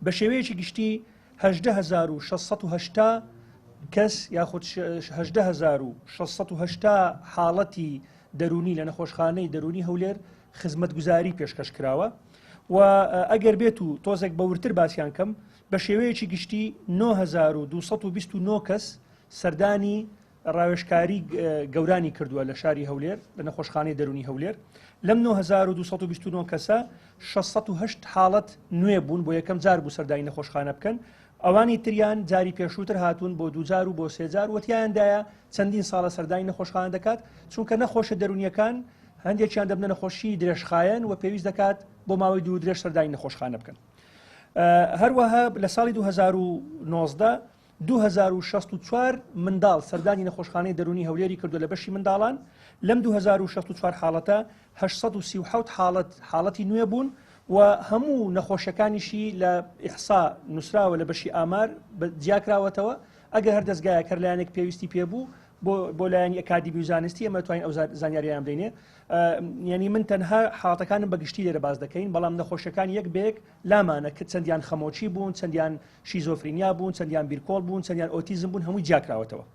بە شێوەیەکی گشتی 18680 کەس یاخود 18680 حاڵەتی دەرونی لە نەخۆشخانەی دەرونی هەولێر خزمەتگوزاری پێشکەش کراوە و ئەگەر بێت و تۆزێک بەورتر باسییان کەم بە شێوەیەکی گشتی 9229 کەس سەردانی ڕاوێژکاری گەورانی کردووە لە شاری هەولێر لە نەخۆشخانەی دەرونی هەولێر لەم 9229 کەسە 608 حاڵەت نوێ بوون بۆ یەکەم جار بوو سەردانی نەخۆشخانە بکەن ئەوانی تریان جاری پێشووتر هاتوون بۆ 2000 و بۆ 3000 وتیایاندایە چەندین ساڵە سەردانی نەخۆشخانە دەکات چونکە نەخۆشە دەرونیەکان هەندێکیان دەبنە نەخۆشی درێژخایەن و پێویست دەکات بۆ ماوەی دوو درێژ سەردانی نەخۆشخانە بکەن. هەروەها لە ساڵی 2019 2064 منداڵ سەردانی نەخۆشخانەی دەرونی هەولێری کردو لە بەشی منداڵان لەم 2064 حاڵەتە 837 حاڵەتی نوێ بوون و هەموو نەخۆشەکانیشی لە ئیحسا نووسراوە لە بەشی ئامار جیاکراوەتەوە ئەگەر هەر دەستگایە کە لایەنێک پێویستی پێبوو بۆ لایەنی ئەکادیمی و زانستی ئەمە توانین ئەو زانیاریان بدەینێ. یعنی من تەنها حاڵەتەکانم بەگشتی لێرە باز دەکەین بەڵام نەخۆشەکان یەک بێک لامانە کە چەندیان خەمۆچی بوون چەندیان شیزۆفرینیا بوون چەندیان بیرکۆڵ بوون چەندیان ئۆتیزم بوون هەمووی جیاکراوەتەوە.